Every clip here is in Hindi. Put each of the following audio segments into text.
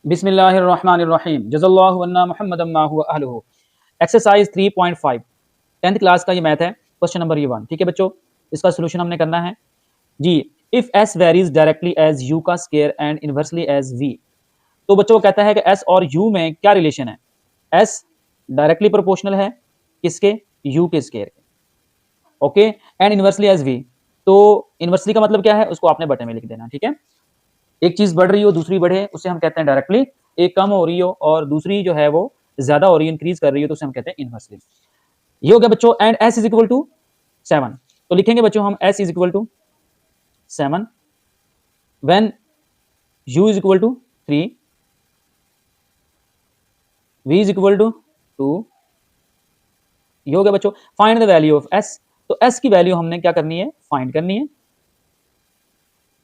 बिस्मिल्लाहिर्रहमानिर्रहीम जज़ल्लाहु अन्ना मुहम्मदम मा हुवा अहलुहु। एक्सरसाइज 3.5 10th क्लास का ये मैथ है, क्वेश्चन नंबर ये 1। ठीक है बच्चों, इसका सोल्यूशन हमने करना है जी। If s varies directly as u का square and inversely as v, तो बच्चों वो कहता है कि s और u में क्या रिलेशन है। s डायरेक्टली प्रोपोर्शनल है किसके, u के स्क्वायर के, okay, and inversely as v। तो इनवर्सली का मतलब क्या है, उसको आपने बटन में लिख देना। ठीक है, एक चीज बढ़ रही हो दूसरी बढ़े, उसे हम कहते हैं डायरेक्टली। एक कम हो रही हो और दूसरी जो है वो ज्यादा हो रही है, इंक्रीज कर रही हो, तो उसे हम कहते हैं इनवर्सली। ये हो गया बच्चों। And s is equal to 7, तो लिखेंगे बच्चों हम s is equal to 7 when u is equal to 3, v is equal to 2। ये हो गया बच्चों। Find the value of s, तो s की वैल्यू हमने क्या करनी है, फाइंड करनी है।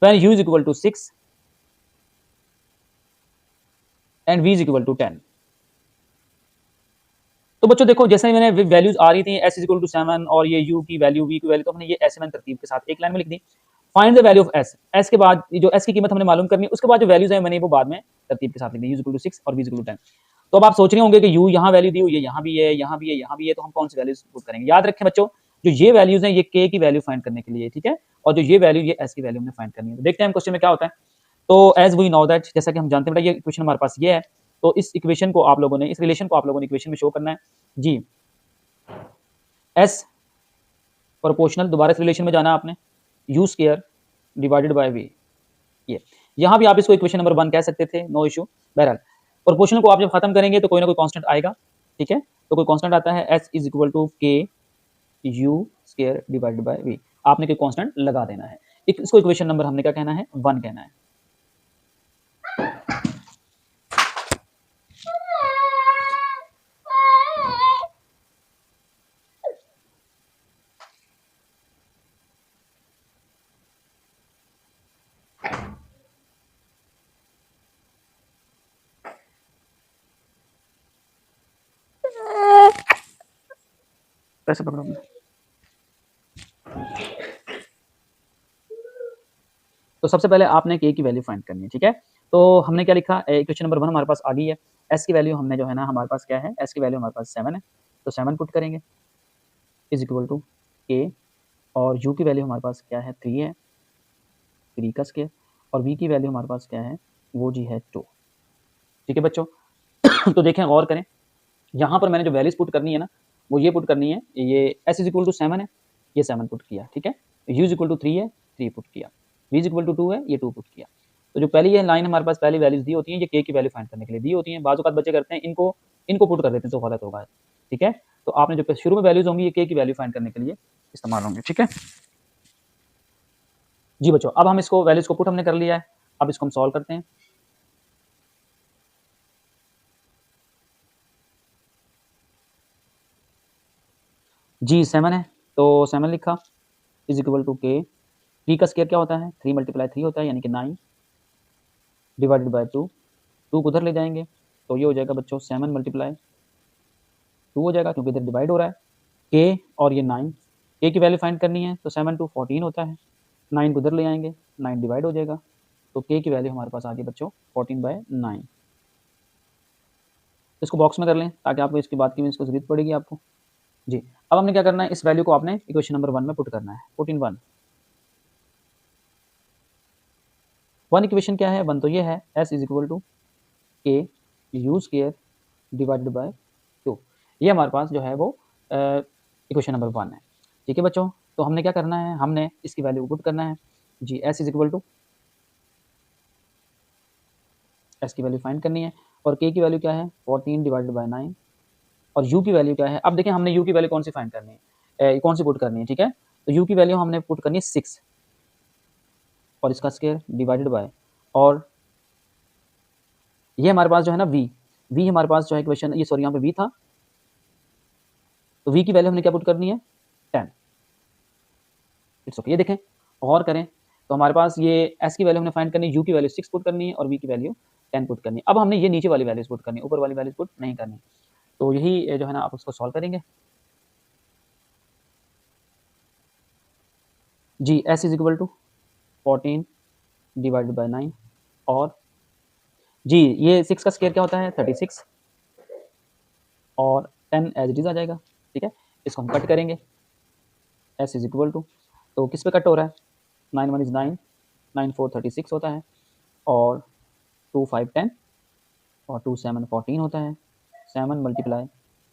When u is equal to 6 and v is equal to 10। तो बच्चों देखो, जैसे मैंने वैल्यूज आ रही थी s इज इक्वल टू 7 और ये u की वैल्यू v की वैल्यू, तो हमने ये ऐसे मैंने तरतीब के साथ एक लाइन में लिख दी। Find the value of s, s के बाद जो s की कीमत हमने मालूम करनी है, उसके बाद जो वैल्यूज है मैंने वो बाद में तरतीब के साथ लिख दी, u इज इक्वल टू 6 और v इज इक्वल टू 10। तो अब आप सोच रहे होंगे कि u यहाँ वैल्यू दी हुई है, यहाँ भी है, यहाँ भी है, यहाँ भी है, तो हम कौन सी वैल्यूज पुट करेंगे। याद रखें बच्चों, जो ये वैल्यूज हैं ये k की वैल्यू फाइंड करने के लिए, ठीक है, और जो ये वैल्यू ये s की वैल्यू हमने फाइंड करनी है। तो देखते हैं हम क्वेश्चन में क्या होता है। तो एज वी नो दैट, जैसा कि हम जानते हैं बेटा, ये इक्वेशन हमारे पास ये है, तो इस इक्वेशन को आप लोगों ने, इस रिलेशन को आप लोगों ने इक्वेशन में शो करना है जी। s प्रोपोर्शनल, दोबारा इस रिलेशन में जाना है आपने, u square divided by v। ये यहां भी आप इसको इक्वेशन नंबर 1 कह सकते थे, नो इशू। बहरहाल प्रोपोर्शनल को आप जब खत्म करेंगे तो कोई ना कोई कांस्टेंट आएगा, ठीक है, तो कोई कांस्टेंट आता है s is equal to k u square divided by v। आपने कोई कांस्टेंट लगा देना है। इसको इक्वेशन नंबर हमने क्या कहना है, 1 कहना है। कैसे पकड़ो आपने? तो सबसे पहले आपने k की वैल्यू फाइंड करनी है, ठीक है। तो हमने क्या लिखा, इक्वेशन नंबर 1 हमारे पास आ गई है। s की वैल्यू हमने जो है ना, हमारे पास क्या है, s की वैल्यू हमारे पास 7 है, तो 7 पुट करेंगे इज इक्वल टू k, और u की वैल्यू हमारे पास क्या है, 3 है, 3 का स्क्वायर, और v की वैल्यू हमारे पास क्या है, वो जी है 2। ठीक है बच्चों, तो देखें गौर करें, यहाँ पर मैंने जो वैल्यूज पुट करनी है ना, वो ये पुट करनी है, ये s इज इक्वल टू 7 है, ये 7 पुट किया, ठीक है, u इज इक्वल टू 3 है, 3 पुट किया, v इज इक्वल टू 2 है, ये 2 पुट किया। तो जो पहली ये लाइन हमारे पास पहली वैल्यूज दी होती हैं, ये k की वैल्यू फाइंड करने के लिए दी होती हैं। बाज़ औक़ात बच्चे करते हैं इनको पुट कर देते हैं, तो गलत होगा, ठीक है। तो आपने जो शुरू में वैल्यूज होंगी, ये k की वैल्यू फाइंड करने के लिए इस्तेमाल होंगे, ठीक है जी बच्चों। अब हम इसको वैल्यूज को पुट हमने कर लिया है, अब इसको हम सॉल्व करते हैं। जी 7 है, तो 7 लिखा इज इक्वल टू k, 3 का स्क्वायर क्या होता है, 3 मल्टीप्लाई 3 होता है, यानी कि 9 डिवाइडेड बाय 2, 2 को उधर ले जाएंगे तो ये हो जाएगा बच्चों 7 मल्टीप्लाई 2 हो जाएगा, क्योंकि इधर डिवाइड हो रहा है। k और ये 9, k की वैल्यू फाइंड करनी है, तो 7 टू 14 होता है, 9 को उधर ले आएंगे, 9 डिवाइड हो जाएगा, तो k की वैल्यू हमारे पास आ गई बच्चों 14/9। इसको बॉक्स में कर लें ताकि आपको इसकी बात की इसको जरूरत पड़ेगी आपको जी। अब हमने क्या करना है, इस वैल्यू को आपने इक्वेशन नंबर 1 में पुट करना है, 14/1। 1 इक्वेशन क्या है, 1 तो ये है, s is equal to k u square divided by 2। ये हमारे पास जो है वो इक्वेशन नंबर 1 है, ठीक है बच्चों। तो हमने क्या करना है, हमने इसकी वैल्यू पुट करना है जी। s is equal to, s की वैल्यू फाइंड करनी है, और k की वैल्यू क्या है, 14 डिवाइडेड बाय 9, और u की वैल्यू क्या है। अब देखिए हमने u की वैल्यू कौन सी फाइंड करनी है, कौन सी पुट करनी है, ठीक है। तो u की वैल्यू हमने पुट करनी है 6 और इसका स्क्वायर डिवाइडेड बाय, और ये हमारे पास जो है ना v हमारे पास जो है इक्वेशन, ये सॉरी यहाँ पे v था, तो v की वैल्यू हमने क्या पुट करनी है, 10। इट्स ओके, ये देखें और करें, तो हमारे पास ये s की वैल्यू हमने फाइंड करनी है, u की वैल्यू 6 पुट करनी है, और v की वैल्यू 10 पुट करनी है। अब हमने ये नीचे वाली वैल्यूज पुट करनी है, ऊपर वाली वैल्यूज पुट नहीं करनी। तो यही जो है ना, आप उसको सॉल्व करेंगे जी। s is equal to 14 divided by 9, और जी ये 6 का स्क्वायर क्या होता है 36 और 10 एज इट इज आ जाएगा। ठीक है, इसको हम कट करेंगे s इज इक्वल टू, तो किस पे कट हो रहा है 9 1 इज 9, 9 4 36 होता है और 2 5 10 और 2 7 14 होता है। 7 मल्टीप्लाई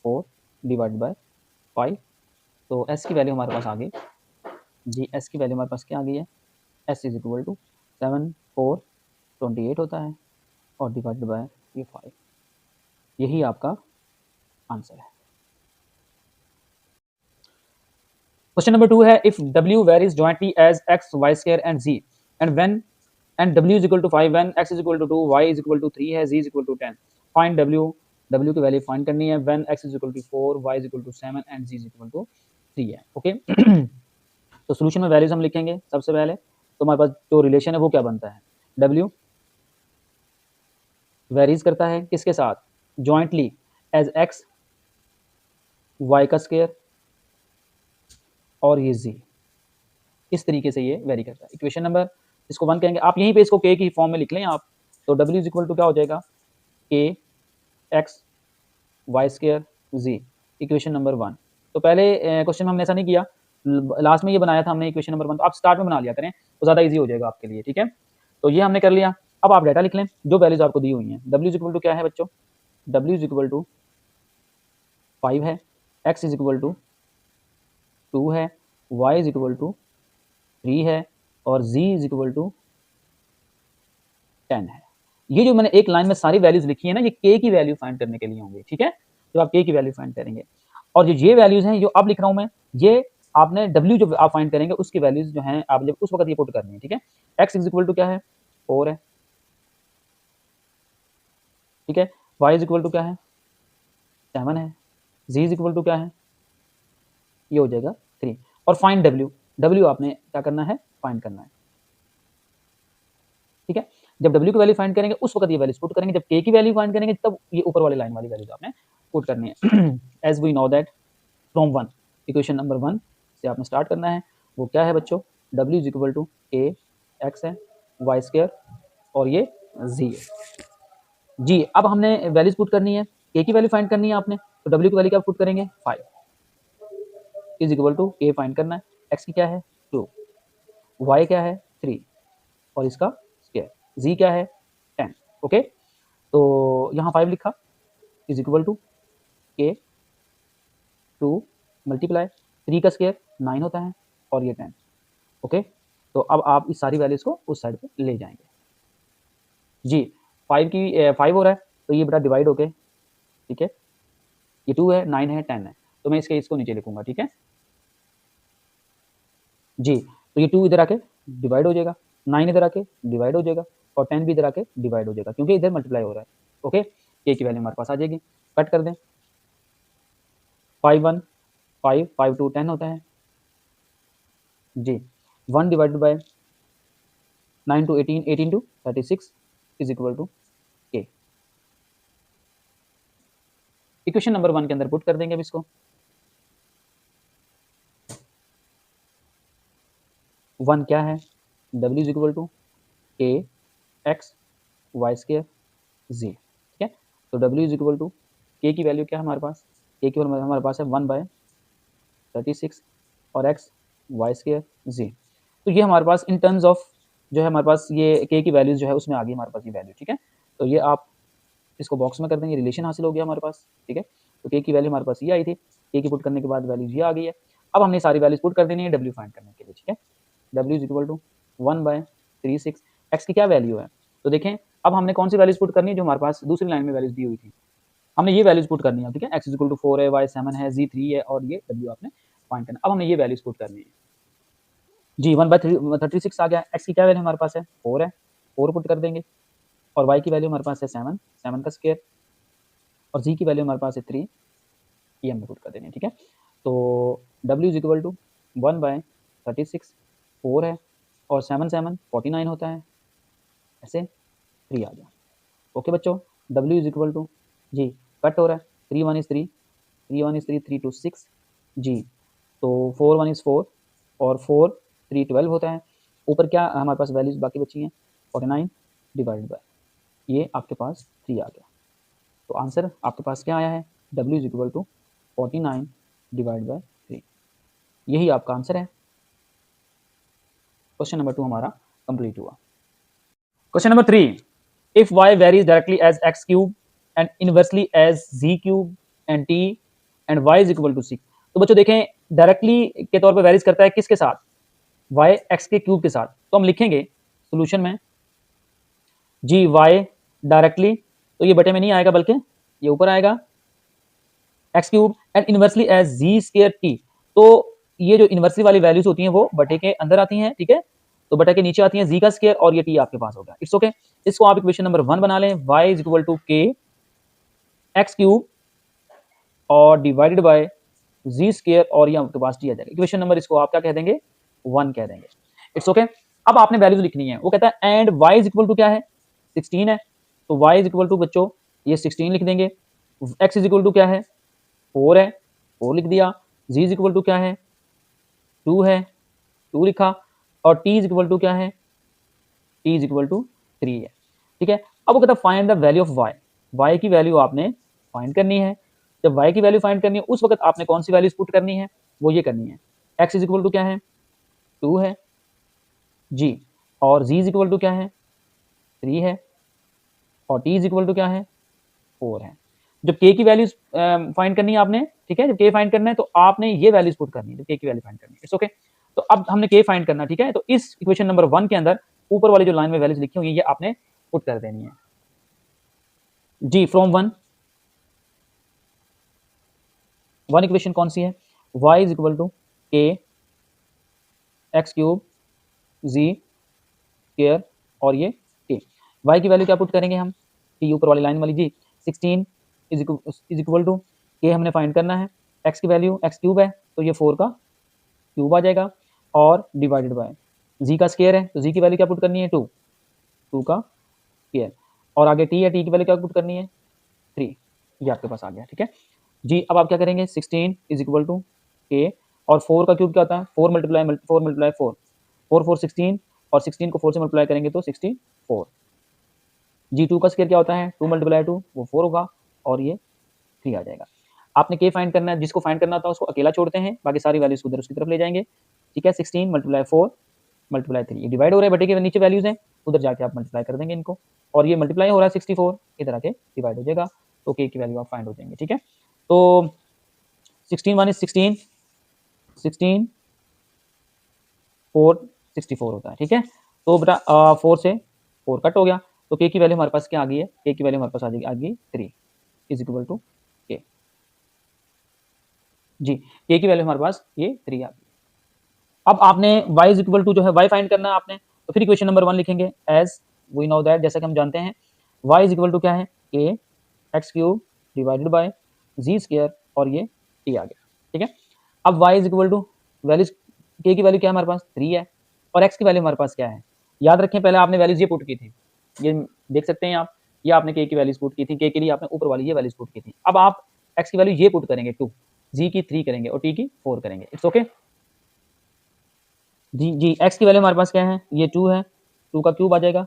4 डिवाइड बाय 5, तो s की वैल्यू हमारे पास आ गई जी, s की वैल्यू हमारे पास क्या आ गई है s इज इक्वल टू 7 4 28 होता है और डिवाइड बाय ये 5, यही आपका आंसर है। क्वेश्चन नंबर 2 है if w varies jointly as x y square and z and when and w is equal to 5 when x is equal to 2 y is equal to 3 है z is equal to 10 find w की वैल्यू फाइंड करनी है when x is equal to 4 y is equal to 7 and z is equal to 3 है। ओके तो सॉल्यूशन में वैल्यूज हम लिखेंगे सबसे पहले, तो हमारे पास जो रिलेशन है वो क्या बनता है w वेरीज करता है किसके साथ जॉइंटली एज x y का स्क्वायर और ये z, इस तरीके से ये वेरी करता है। इक्वेशन नंबर इसको 1 कहेंगे, आप यहीं पे इसको k की फॉर्म में लिख लें आप, तो w इज इक्वल टू क्या हो जाएगा k x y square z, equation number 1। तो पहले क्वेश्चन में हमने ऐसा नहीं किया, लास्ट में ये बनाया था हमने इक्वेशन नंबर 1, तो आप स्टार्ट में बना लिया करें तो ज़्यादा इजी हो जाएगा आपके लिए। ठीक है, तो ये हमने कर लिया। अब आप डाटा लिख लें जो वैल्यूज आपको दी हुई हैं। w इज इक्वल टू क्या है बच्चों, w इज इक्वल टू 5 है, x इज इक्वल टू 2 है, y इज इक्वल टू 3 है और z इज इक्वल टू 10 है। ये जो मैंने एक लाइन में सारी वैल्यूज लिखी है ना, ये k की वैल्यू फाइंड करने के लिए होंगी। ठीक है, तो आप k की वैल्यू फाइंड करेंगे और जो ये वैल्यूज हैं जो अब लिख रहा हूं मैं, ये आपने w जो आप फाइंड करेंगे उसकी वैल्यूज जो हैं आप जब उस वक्त ये पुट करनी है। ठीक है, x इज इक्वल टू क्या है 4 है, ठीक है, y इज इक्वल टू क्या है 7 है, z इज इक्वल टू क्या है ये हो जाएगा 3 और फाइंड w आपने क्या करना है फाइंड करना है। ठीक है, जब w की वैल्यू फाइंड करेंगे उस वक्त ये वैल्यूज पुट करेंगे, जब k की वैल्यू फाइंड करेंगे तब ये ऊपर वाली लाइन वाली वैल्यूज आपने पुट करनी है। As we know that from 1, equation number 1 से आपने स्टार्ट करना है। वो क्या है बच्चों, w is equal to k x है, y स्क्वायर और ये z है। जी अब हमने वैल्यूज पुट करनी है, k की वैल्यू फाइंड करनी है आपने, तो w की वैल्यू क्या पुट करेंगे 5 is equal to k find करना है, x की क्या है 2, y क्या है 3 और इसका स्क्वायर, z क्या है 10। ओके, तो यहाँ 5 लिखा is equal to k 2 multiply 3 का स्क्वायर 9 होता है और ये 10। ओके, तो अब आप इस सारी वैल्यूज को उस साइड पे ले जाएंगे। जी 5 हो रहा है तो ये बेटा डिवाइड हो गए। ठीक है, ये 2 है 9 है 10 है, तो मैं इसको नीचे लिखूंगा। ठीक है जी, तो ये 2 इधर आके डिवाइड हो जाएगा, 9 इधर आके डिवाइड हो जाएगा और 10 भी इधर आके डिवाइड हो जाएगा क्योंकि इधर मल्टीप्लाई हो रहा है। ओके, k की वैल्यू हमारे पास आ जाएगी, कट कर दें 5 1 5 5 2 10 होता है जी, 1 divided by 9 to 18 18 to 36 is equal to k। Equation number 1 के अंदर पुट कर देंगे अब इसको। 1 क्या है w is equal to k x y square z। ठीक है, तो w is equal to k की वैल्यू क्या है हमारे पास, k की वैल्यू हमारे पास है 1/36 और x y स्क्वायर z। तो ये हमारे पास इन टर्म्स ऑफ जो है हमारे पास ये k की वैल्यूज जो है उसमें आ गई हमारे पास ये वैल्यू। ठीक है, तो ये आप इसको बॉक्स में कर देंगे, रिलेशन हासिल हो गया हमारे पास। ठीक है, तो k की वैल्यू हमारे पास ये आई थी, k की पुट करने के बाद वैल्यूज ये आ गई है। अब हमने सारी वैल्यूज पुट कर देनी है w फाइंड करने के लिए। ठीक है, w is equal to 1/36, x की क्या वैल्यू है, तो देखें अब हमने कौन सी वैल्यूज पुट करनी है जो हमारे पास दूसरी लाइन में वैल्यूज दी हुई थी, हमने ये वैल्यूज पुट करनी है। ठीक है, x इज इक्वल टू 4 है, y 7 है, z 3 है और ये w आपने फाइंड करना। अब हमने ये वैल्यूज पुट करनी है जी, 1/36 आ गया। x की क्या वैल्यू हमारे पास है 4 है, 4 पुट कर देंगे और y की वैल्यू हमारे पास है 7 7 का स्क्वायर और z की वैल्यू हमारे पास है 3, ये हमने पुट कर देनी है। ठीक है, तो w इज इक्वल टू 1/36 4 है और 7 7 49 होता है, ऐसे 3 आ गया। ओके बच्चों, w is equal to z cut हो रहा है 3 1 इज 3 3 1 इज 3 3 2 6 जी, तो 4 1 इज 4 और 4 3 12 होता है। ऊपर क्या हमारे पास वैल्यूज बाकी बची हैं 49 डिवाइड बाय ये आपके पास 3 आ गया। तो आंसर आपके पास क्या आया है, W is equal to 49 divide by 3। यही आपका आंसर है। क्वेश्चन नंबर 2 हमारा कंप्लीट हुआ। Question number 3, if y varies directly as x cube and inversely as z cube and t and y is equal to 6। तो बच्चों देखें, डायरेक्टली के तौर पे वेरीज करता है किसके साथ, y x के क्यूब के साथ। तो हम लिखेंगे सॉल्यूशन में जी y डायरेक्टली, तो ये बटे में नहीं आएगा बल्कि ये ऊपर आएगा, x cube and inversely as z square t. तो ये जो इनवर्सली वाली वैल्यूज होती हैं वो बटे के अंदर आती हैं, ठीक है, तो बटे के नीचे आती हैं जी का स्क्वायर और ये टी आपके पास होगा। It's okay. इसको आप इक्वेशन नंबर 1 बना लें, y इज इक्वल टू के एक्स क्यूब और डिवाइडेड बाय जी स्क्वायर और ये आपके पास टी आ जाएगा। इक्वेशन नंबर इसको आप क्या कह देंगे, 1 कह देंगे। It's okay. अब आपने वैल्यूज लिखनी है, वो कहता है and y is equal to क्या है, 16 है, तो y इज इक्वल टू बच्चों ये 16 लिख देंगे। x इज इक्वल टू क्या है, 4 है, 4 लिख दिया। z इज इक्वल टू क्या है, 2 है, 2 लिखा। और t इज इक्वल टू क्या है, t इज इक्वल टू 3 है, ठीक है। अब वो कहता है find the value of y, y की वैल्यू आपने फाइंड करनी है। जब y की वैल्यू फाइंड करनी है उस वक्त आपने कौन सी वैल्यूज पुट करनी है, वो ये करनी है, x इज इक्वल टू क्या है, 2 है जी, और z इज इक्वल टू क्या है, 3 है, और t इज इक्वल टू क्या है, 4 है। जब k की वैल्यूज फाइंड करनी है आपने, ठीक है, जब k फाइंड करना है तो आपने ये वैल्यूज पुट करनी है, जब k की वैल्यू फाइंड करनी है। It's okay. तो अब हमने k फाइंड करना, ठीक है, तो इस इक्वेशन नंबर 1 के अंदर ऊपर वाली जो लाइन में वैल्यूज लिखी हुई है ये आपने पुट कर देनी है जी। फ्रॉम 1 इक्वेशन कौन सी है, y is equal to k x cube ji square और ये k। y की वैल्यू क्या पुट करेंगे हम, t ऊपर वाली लाइन वाली जी, 16 इज इक्वल टू k हमने फाइंड करना है, x की वैल्यू x क्यूब है तो ये 4 का क्यूब आ जाएगा, और डिवाइडेड बाय z का स्क्वायर है तो z की वैल्यू क्या पुट करनी है, 2 का स्क्वायर, और आगे t है, t की वैल्यू क्या पुट करनी है, 3। ये आपके पास आ गया, ठीक है जी। अब आप क्या करेंगे, 16 इज इक्वल टू k और 4 का क्यूब क्या होता है, 4 मल्टीप्लाई 4, 4 4 16, और 16 को 4 से मल्टीप्लाई करेंगे तो 64 जी। 2 का स्क्वायर क्या होता है, 2 मल्टीप्लाई 2 वो 4 होगा, और ये 3 आ जाएगा। आपने k फाइंड करना है, जिसको फाइंड करना होता है उसको अकेला छोड़ते हैं, बाकी सारी वैल्यूज उधर उसकी तरफ ले जाएंगे, ठीक है। 16 मल्टीप्लाई 4 मल्टीप्लाई 3, ये डिवाइड हो रहा है, बटे के नीचे वैल्यूज हैं, उधर जाके आप मल्टीप्लाई कर देंगे इनको, और ये मल्टीप्लाई हो रहा है 64, इधर आके डिवाइड हो जाएगा, तो k की वैल्यू आप फाइंड हो जाएंगे, ठीक है। तो 16 1 इज 16, 16 4 64 होता है, ठीक है। तो बेटा 4 से 4 कट हो गया, तो k की वैल्यू हमारे पास क्या आ गई है, k की वैल्यू हमारे पास आ जाएगी 3 इज इक्वल टू k जी। k की वैल्यू हमारे पास ये 3 आ गई। अब आपने y इज इक्वल टू जो है y फाइंड करना है आपने, तो फिर इक्वेशन नंबर 1 लिखेंगे एज वी नो दैट, जैसा कि हम जानते हैं y इज इक्वल टू क्या है, k x cube divided by z square और ये t आ गया, ठीक है। अब y is equal to values, k की वैल्यू क्या है हमारे पास 3 है, और x की वैल्यू हमारे पास क्या है, याद रखें पहले आपने वैल्यूज ये पुट की थी, ये देख सकते हैं आप, ये आपने k की वैल्यूज पुट की थी, k के लिए आपने ऊपर वाली ये वैल्यूज पुट की थी। अब आप x की वैल्यू ये पुट करेंगे 2, g की 3 करेंगे और t की 4 करेंगे। इट्स ओके जी। x की वैल्यू हमारे पास क्या है, ये 2 है, 2 का क्यूब आ जाएगा,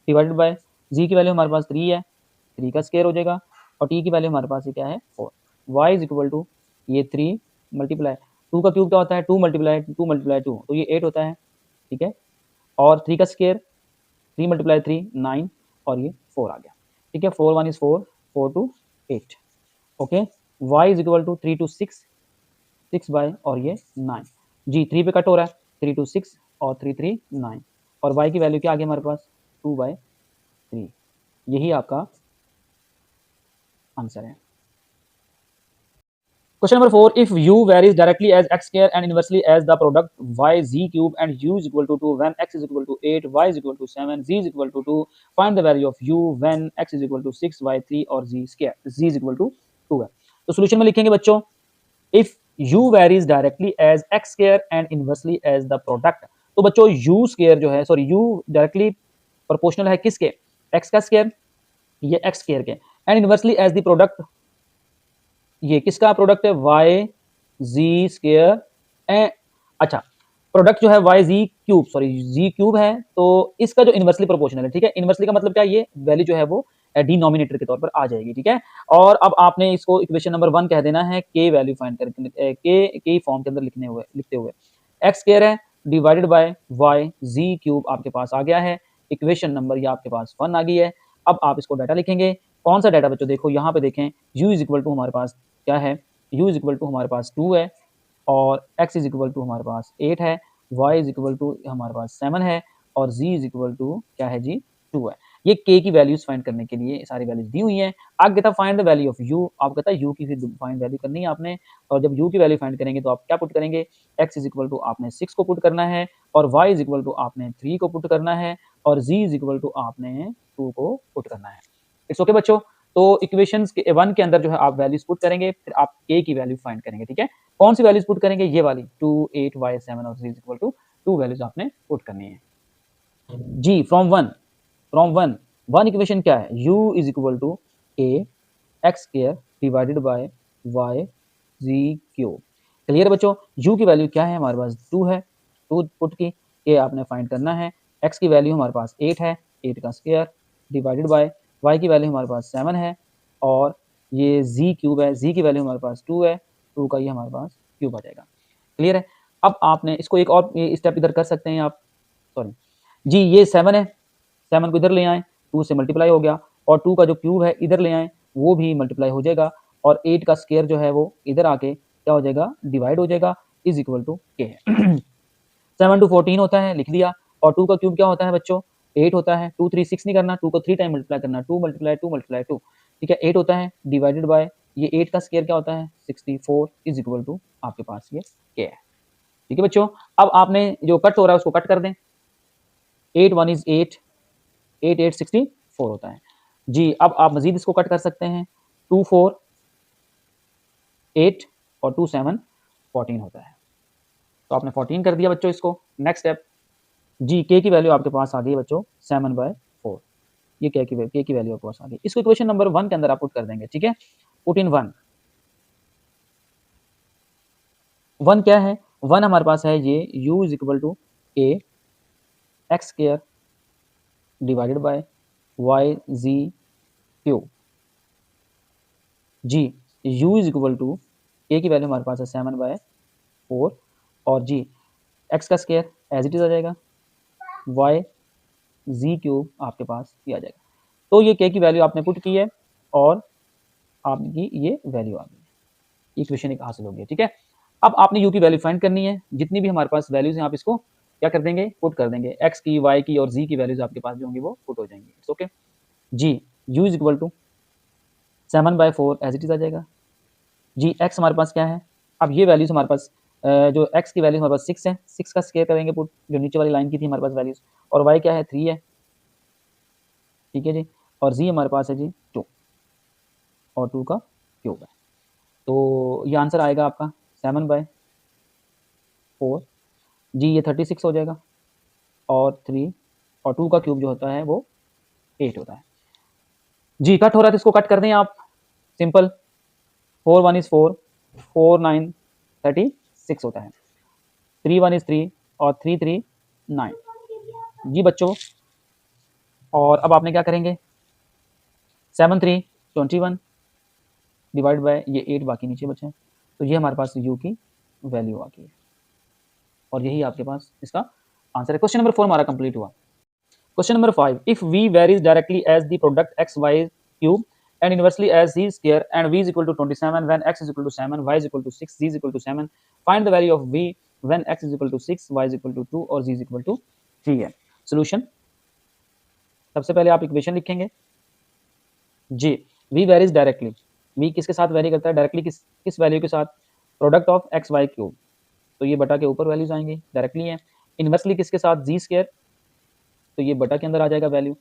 डिवाइडेड बाय g की वैल्यू हमारे पास 3 है, 3 का स्क्वायर हो जाएगा, और t की वैल्यू हमारे पास ये क्या है 4। y इज इक्वल टू ये 3 मल्टीप्लाई 2 का क्यूब क्या होता है, 2 मल्टीप्लाई 2 तो ये 8 होता है, ठीक है, और 3 का स्क्वायर 3 मल्टीप्लाई 3 9, और ये 4 आ गया, ठीक है। 4 1 is 4, 4 2 8, okay. y is equal to 3 2 6, 6 by और ये 9 जी, 3 पे कट हो रहा है, 3 2 6 और 3 3 9, और y की वैल्यू क्या आ गई हमारे पास 2/3। यही आपका आंसर है। Question number 4, if u varies directly as x square and inversely as the product y z cube and u is equal to 2 when x is equal to 8, y is equal to 7, z is equal to 2, find the value of u when x is equal to 6, y 3 और z square z is equal to 2 है। तो सॉल्यूशन में लिखेंगे बच्चों, if u varies directly as x square and inversely as the product, तो बच्चों u square जो है, सॉरी u डायरेक्टली प्रोपोर्शनल है किसके, x का स्क्वायर, ये x स्क्वायर के, and inversely as the product, ये किसका प्रोडक्ट है, y z स्क्वायर। अच्छा, प्रोडक्ट जो है y z cube, sorry z cube है, तो इसका जो इनवर्सली प्रोपोर्शनल है, ठीक है, इनवर्सली का मतलब क्या है, ये वैल्यू जो है वो डिनोमिनेटर के तौर पर आ जाएगी, ठीक है। और अब आपने इसको इक्वेशन नंबर 1 कह देना है, के वैल्यू फाइंड करके के फॉर्म के अंदर लिखते हुए एक्स स्क्वायर है divided by y z cube आपके पास आ गया है, इक्वेशन नंबर ये आपके पास 1 आ गई है। अब आप इसको डाटा लिखेंगे, कौन सा डाटा बच्चों, देखो यहाँ पे देखें, u इज इक्वल टू हमारे पास क्या है, u इज इक्वल टू हमारे पास 2 है, और x इज इक्वल टू हमारे पास 8 है, y इज इक्वल टू हमारे पास 7 है, और z इज इक्वल टू क्या है जी 2 है। ये k की वैल्यूज फाइंड करने के लिए सारी वैल्यूज दी हुई हैं। आगे कहता find the value of u, आप कहता है u की फिर फाइंड वैल्यू करनी है आपने, और जब u की वैल्यू फाइंड करेंगे तो आप क्या पुट करेंगे, x इज इक्वल टू आपने 6 को पुट करना है, और y इज इक्वल टू आपने 3 को पुट करना है, और z इज इक्वल टू आपने 2 को पुट करना है। इट्स ओके बच्चों। तो इक्वेशंस के 1 के अंदर जो है आप वैल्यूज पुट करेंगे, फिर आप k की वैल्यू फाइंड करेंगे, ठीक है। कौन सी वैल्यूज पुट करेंगे, ये वाली 2 8 y 7 और z is equal to 2 values आपने पुट करनी है जी। फ्रॉम वन इक्वेशन क्या है, u is equal to a x square divided by y z cube. Clear बच्चों, u की वैल्यू क्या है, हमारे पास 2 है, 2 पुट की, a आपने फाइंड करना है, x की वैल्यू हमारे पास 8 है, 8 का स्क्वायर डिवाइडेड बाय y की वैल्यू हमारे पास 7 है, और ये z क्यूब है, z की वैल्यू हमारे पास 2 है, 2 का ये हमारे पास क्यूब आ जाएगा। क्लियर है। अब आपने इसको एक और स्टेप इधर कर सकते हैं आप, सॉरी जी, ये 7 है, 7 को इधर ले आए, 2 से मल्टीप्लाई हो गया, और 2 का जो क्यूब है इधर ले आए, वो भी मल्टीप्लाई हो जाएगा, और 8 का स्क्वायर जो है वो इधर आके क्या हो जाएगा, डिवाइड हो जाएगा, इज इक्वल टू के है 7 टू 14 होता है, लिख दिया, और 2 का क्यूब क्या होता है बच्चों, 8 होता है, 2 3 6 नहीं करना, 2 को 3 टाइम मल्टीप्लाई करना, 2 मल्टीप्लाई 2 मल्टीप्लाई 2, ठीक है, 8 होता है, डिवाइडेड बाय ये 8 का स्क्वायर क्या होता है 64 इज इक्वल टू आपके पास ये के है, ठीक है बच्चों। अब आपने जो कट हो रहा है उसको कट कर दें, 8 1 इज 8, 8 8 64 होता है जी। अब आप मजीद इसको कट कर सकते हैं, 2 4 8 और 2 7 14 होता है, तो आपने 14 कर दिया बच्चों इसको। नेक्स्ट स्टेप जी, के की वैल्यू आपके पास आ गई है बच्चों 7/4, ये के की वैल्यू आपके पास आ गई, इसको इक्वेशन नंबर 1 के अंदर आप पुट कर देंगे, ठीक है। पुट इन 1 क्या है, 1 हमारे पास है ये u is equal to a x square divided by y z cube जी। u is equal to a की वैल्यू हमारे पास है 7/4, और जी x का स्क्वायर एज इट इज आ जाएगा, y z क्यूब आपके पास ये आ जाएगा। तो ये k की वैल्यू आपने पुट की है, और आपकी ये वैल्यू आ गई, इक्वेशन एक हासिल हो गई, ठीक है। अब आपने u की वैल्यू फाइंड करनी है, जितनी भी हमारे पास वैल्यूज हैं आप इसको क्या कर देंगे, पुट कर देंगे, x की y की और z की वैल्यूज आपके पास जो होंगी वो पुट हो जाएंगी, इट्स ओके जी। u is equal to 7/4 as it is आ जाएगा जी। x हमारे पास क्या है, अब ये वैल्यूज हमारे पास जो x की वैल्यू हमारे पास 6 है, 6 का स्क्वायर करेंगे पुट, जो नीचे वाली लाइन की थी हमारे पास वैल्यूज, और y क्या है 3 है, ठीक है जी, और z हमारे पास है जी 2, और 2 का क्यूब है, तो ये आंसर आएगा आपका 7/4 जी, ये 36 हो जाएगा, और 3 और 2 का क्यूब जो होता है वो 8 होता है जी। कट हो रहा है तो इसको कट कर दें आप, सिंपल, 4 1 इज 4, 4 9 36 होता है, 3 1 इज 3, और 3 3 9 जी बच्चों। और अब आपने क्या करेंगे, 7 3 21 डिवाइड बाय ये 8 बाकी नीचे बचे हैं, तो ये हमारे पास u की वैल्यू आ गई है, और यही आपके पास इसका आंसर है। क्वेश्चन नंबर 4 हमारा कंप्लीट हुआ। Question number 5, if v varies directly as the product x y cube and inversely as z square and v is equal to 27 when x is equal to 7, y is equal to 6, z is equal to 7, find the value of v when x is equal to 6, y is equal to 2 और z is equal to 3 है। सोल्यूशन, सबसे पहले आप इक्वेशन लिखेंगे जी। v varies directly, v किसके साथ वेरी करता है, डायरेक्टली किस वैल्यू के साथ, product of x y cube, तो ये बटा के ऊपर वैल्यूज आएंगे, डायरेक्टली है। इनवर्सली किसके साथ, जी स्क्वायर, तो ये बटा के अंदर आ जाएगा वैल्यू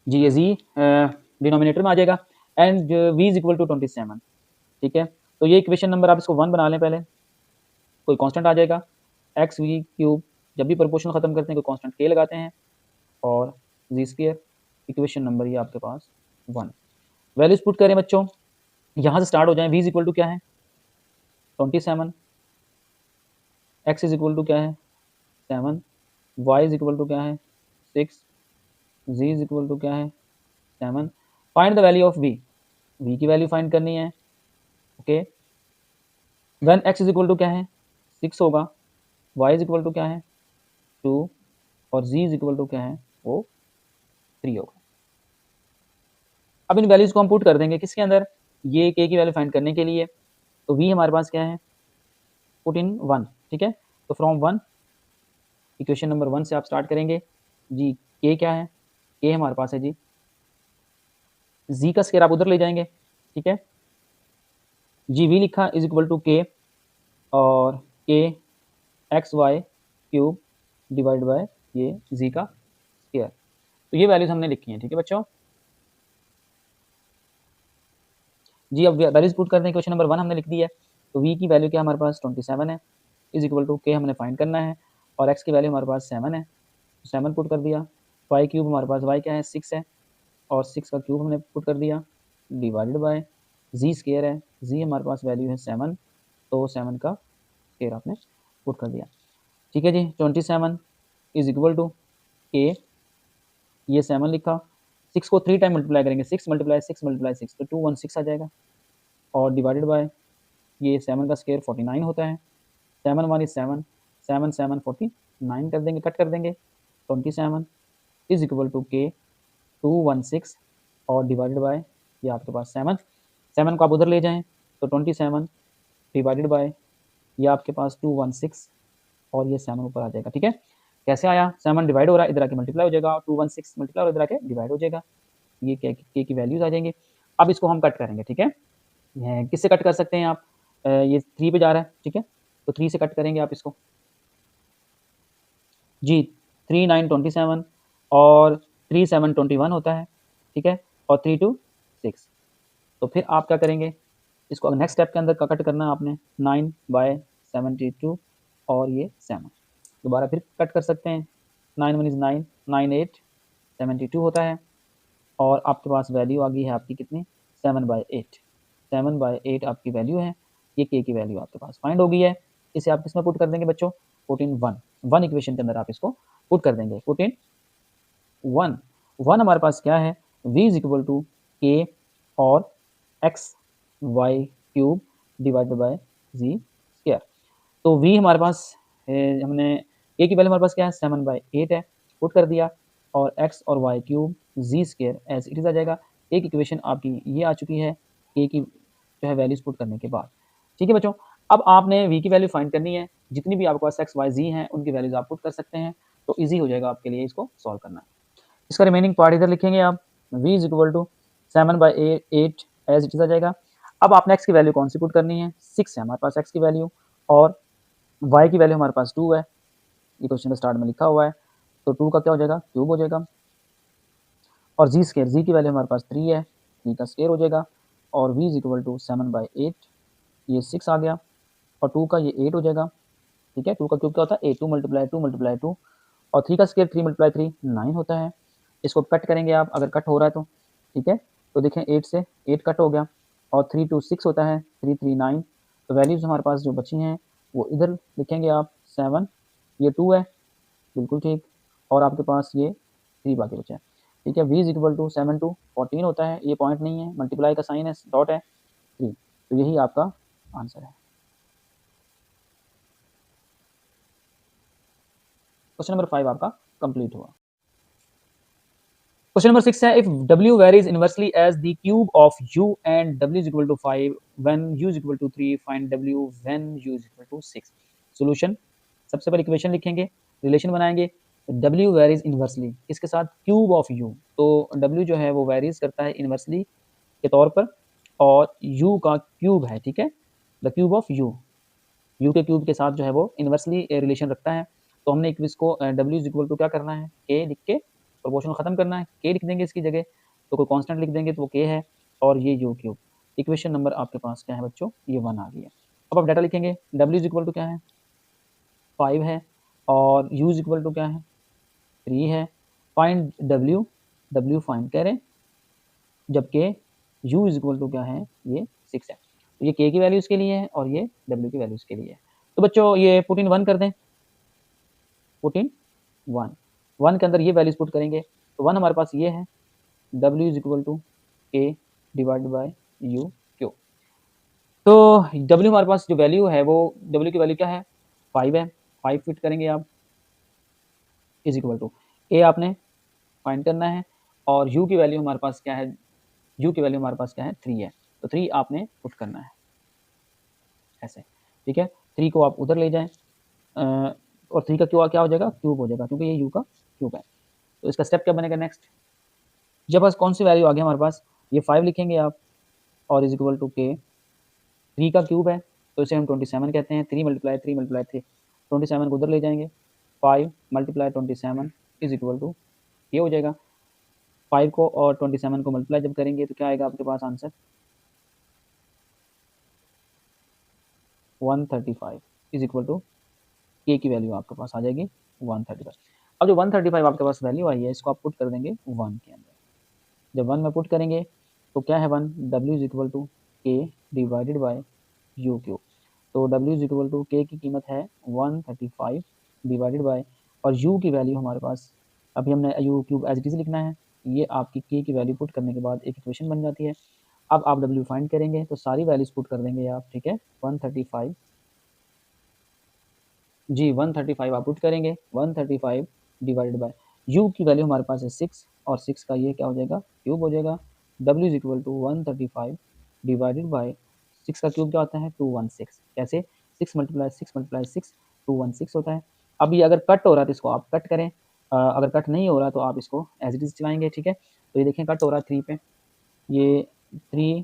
जी, ये जी डिनोमिनेटर में आ जाएगा, and v is equal to 27, ठीक है। तो ये इक्वेशन नंबर आप इसको 1 बना लें, पहले कोई कांस्टेंट आ जाएगा, एक्स वी क्यूब, जब भी प्रोपोर्शनल खत्म करते हैं कोई कांस्टेंट k लगाते हैं, और जी स्क्वायर, इक्वेशन नंबर ये आपके पास 1। वैल्यूज पुट करें बच्चों, यहाँ से स्टार्ट हो जाए, v इज इक्वल टू क्या है 27, x इज इक्वल टू क्या है 7, y इज इक्वल टू क्या है 6, z इज इक्वल टू क्या है 7। Find the value of v की वैल्यू फाइंड करनी है। Okay, when x is equal to क्या है 6 होगा, y इज इक्वल टू क्या है 2 और z इज इक्वल टू क्या है वो 3 होगा। अब इन वैल्यूज को हम पुट कर देंगे किसके अंदर, ये k की वैल्यू फाइंड करने के लिए। तो v हमारे पास क्या है, पुट इन 1, ठीक है। तो फ्रॉम 1, इक्वेशन नंबर 1 से आप स्टार्ट करेंगे जी। k क्या है, k हमारे पास है जी, z का स्क्वायर आप उधर ले जाएंगे, ठीक है जी। v लिखा इज इक्वल टू k और k x y cube divide by ये z का स्क्वायर। तो ये वैल्यूज हमने लिखी हैं, ठीक है बच्चों जी। अब वैल्यूज पुट करते हैं, क्वेश्चन नंबर 1 हमने लिख दी है। तो v की वैल्यू क्या हमारे पास 27 है, इज इक्वल टू k हमने फाइंड करना है और x की वैल्यू हमारे पास 7 है, 7 पुट कर दिया। y क्यूब हमारे पास y क्या है 6 है और 6 का क्यूब हमने पुट कर दिया डिवाइडेड बाय z स्क्वायर है, z हमारे पास वैल्यू है 7, तो 7 का स्क्वायर आपने पुट कर दिया, ठीक है जी। 27 इज इक्वल टू k, ये 7 लिखा, 6 को 3 टाइम मल्टीप्लाई करेंगे, 6 मल्टीप्लाई 6 मल्टीप्लाई 6 तो 216 आ जाएगा और डिवाइडेड बाय ये 7 का स्क्वायर 49 होता है। 7 1 इज 7, 7 7 49 कर देंगे, कट कर देंगे। 27 इज इक्वल टू k 216 और डिवाइडेड बाय ये आपके पास 7, 7 को आप उधर ले जाएं तो 27 डिवाइडेड बाय ये आपके पास 216 और ये 7 ऊपर आ जाएगा, ठीक है। कैसे आया, 7 डिवाइड हो रहा है, इधर आके मल्टीप्लाई हो जाएगा, 216 मल्टीप्लाई और इधर आके डिवाइड हो जाएगा, ये k की वैल्यूज आ जाएंगे। अब इसको हम कट करेंगे, ठीक है। किससे कट कर सकते हैं आप, ये 3 पे जा रहा है, ठीक है, तो 3 से कट करेंगे आप इसको जी। 3 9 27 और 3 7 21 होता है, ठीक है, और 3 2 6। तो फिर आप क्या करेंगे, इसको नेक्स्ट स्टेप के अंदर कट करना है आपने, 9 बाय 72 और ये 7 दोबारा फिर कट कर सकते हैं। 9 1 इज 9, 9 8 72 होता है और आपके पास वैल्यू आ गई है आपकी कितनी 7/8, 7/8 आपकी वैल्यू है, ये k की वैल्यू आपके पास फाइंड हो गई है। इसे आप किसमें पुट कर देंगे बच्चों, पुट इन 1 इक्वेशन के अंदर आप इसको पुट कर देंगे, पुट इन 1 हमारे पास क्या है, v is equal to k और x y cube divided by z square. तो v हमारे पास हमने a की वैल्यू हमारे पास क्या है 7/8 है, पुट कर दिया और x और y cube ji square as it is आ जाएगा। एक इक्वेशन आपकी ये आ चुकी है a की जो है वैल्यूज पुट करने के बाद, ठीक है बच्चों। अब आपने v की वैल्यू फाइंड करनी है, जितनी भी आपके पास x y z हैं उनकी वैल्यूज आप पुट कर सकते हैं, तो ईजी हो जाएगा आपके लिए इसको सॉल्व करना। इसका रिमेनिंग पार्ट इधर लिखेंगे आप, v is equal to 7/8 as it is आ जाएगा। अब आपने x की वैल्यू कौन सी पुट करनी है, 6 है हमारे पास x की वैल्यू और y की वैल्यू हमारे पास 2 है, ये क्वेश्चन के स्टार्ट में लिखा हुआ है, तो 2 का क्या हो जाएगा क्यूब हो जाएगा और जी स्क्वायर, जी की वैल्यू हमारे पास 3 है, 3 का स्क्वायर हो जाएगा और v इज इक्वल टू 7/8, ये 6 आ गया और 2 का ये 8 हो जाएगा, ठीक है। 2 का क्यूब क्या होता है 8, 2 मल्टीप्लाई 2 मल्टीप्लाई 2 और 3 का स्क्वायर 3 मल्टीप्लाई 3 9 होता है। इसको कट करेंगे आप, अगर कट हो रहा है तो ठीक है, तो देखें 8 से 8 कट हो गया और 3 2 6 होता है, 3 3 9। तो वैल्यूज हमारे पास जो बची हैं वो इधर लिखेंगे आप 7, ये 2 है बिल्कुल ठीक, और आपके पास ये 3 बाकी बचा है, ठीक है। v इज इक्वल टू 7 2 14 होता है, ये पॉइंट नहीं है, मल्टीप्लाई का साइन है, डॉट है 3, तो यही आपका आंसर है। क्वेश्चन नंबर 5 आपका कंप्लीट हुआ। क्वेश्चन नंबर 6 है, if w varies inversely as the cube of u and w is equal to 5 when u is equal to 3 find w when u is equal to 6। Solution, सबसे पहले इक्वेशन लिखेंगे, रिलेशन बनाएंगे, w varies inversely इसके साथ cube of u, तो w जो है वो वेरीज करता है इन्वर्सली के तौर पर और u का क्यूब है, ठीक है, the cube of u, u के क्यूब के साथ जो है वो इन्वर्सली रिलेशन रखता है। तो हमने इसको w इज इक्वल टू क्या करना है k लिख के प्रोपोर्शनल खत्म करना है, k लिख देंगे इसकी जगह, तो कोई कांस्टेंट लिख देंगे तो वो k है और ये u क्यूब। इक्वेशन नंबर आपके पास क्या है बच्चों, ये 1 आ गई है। अब आप डाटा लिखेंगे, w इज इक्वल टू क्या है 5 है और u इज इक्वल टू क्या है 3 है, फाइंड w फाइंड कह रहे हैं, जबकि u इज इक्वल टू क्या है ये 6 है, तो ये k की वैल्यू इसके लिए है और ये w की वैल्यू इसके लिए है। तो बच्चों ये पुट इन 1 कर दें, पुट इन 1, 1 के अंदर ये वैल्यूज पुट करेंगे तो 1 हमारे पास ये है, W is equal to K divided by U Q। तो W हमारे पास जो वैल्यू है वो W की वैल्यू क्या है, 5 है, 5 फिट करेंगे आप, इज इक्वल टू A आपने फाइंड करना है और U की वैल्यू हमारे पास क्या है, U की वैल्यू हमारे पास क्या है 3 है, तो 3 आपने पुट करना है ऐसे, ठीक है। 3 को आप उधर ले जाएं और 3 का क्या हो जाएगा, क्यूब हो जाएगा, क्योंकि ये U का क्यूब है। तो इसका स्टेप क्या बनेगा नेक्स्ट, जब बस कौन सी वैल्यू आ गई हमारे पास, ये 5 लिखेंगे आप और इज इक्वल टू K, 3 का क्यूब है तो इसे हम 27 कहते हैं, 3 मल्टीप्लाई 3 मल्टीप्लाई 3, 27 को उधर ले जाएंगे, 5 मल्टीप्लाई 27 इज इक्वल टू ये हो जाएगा। 5 को और 27 को मल्टीप्लाई जब करेंगे तो क्या आएगा आपके पास answer, 135 is equal to K की वैल्यू आपके पास आ जाएगी 135। अब जो 135 आपके पास वैल्यू आई है इसको आप पुट कर देंगे 1 के अंदर, जब 1 में पुट करेंगे तो क्या है 1, W is equal to K divided by U cube. तो W is equal to K की कीमत है 135 डिवाइडेड बाय, और U की वैल्यू हमारे पास, अभी हमने U cube as it is लिखना है, ये आपकी K की वैल्यू पुट करने के बाद एक इक्वेशन बन जाती है। अब आप W फाइंड करेंगे तो सारी वैल्यूज पुट कर देंगे आप, ठीक है। 135 जी 135 आप पुट करेंगे, 135 डिवाइडेड बाय U की वैल्यू हमारे पास है 6 और 6 का ये क्या हो जाएगा, क्यूब हो जाएगा। W is equal to 135 divided by 6 का क्यूब क्या होता है 216, कैसे 6 मल्टीप्लाई 6 मल्टीप्लाई 6 216 होता है। अब ये अगर कट हो रहा है तो इसको आप कट करें, अगर कट नहीं हो रहा तो आप इसको एज इट इज चलाएंगे, ठीक है। तो ये देखें कट हो रहा है 3 पे, ये 3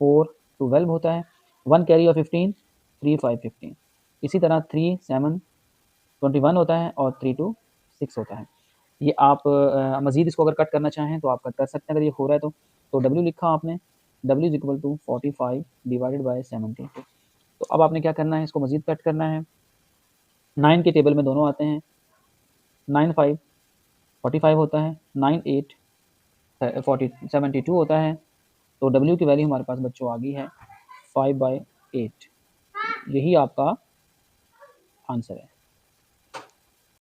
4 12 होता है, 1 कैरी और 15 3 5 15, इसी तरह 3 7 21 होता है और 3 2 6 होता है। ये आप मज़ीद इसको अगर कट करना चाहें तो आप कट कर सकते हैं अगर ये हो रहा है तो W लिखा आपने, W is equal to 45 divided by 72। तो अब आपने क्या करना है, इसको मज़ीद कट करना है, 9 के टेबल में दोनों आते हैं, 9 5 45 होता है, 9 8 72 होता है। तो W की वैल्यू हमारे पास बच्चों आ गई है 5/8, यही आपका आंसर है।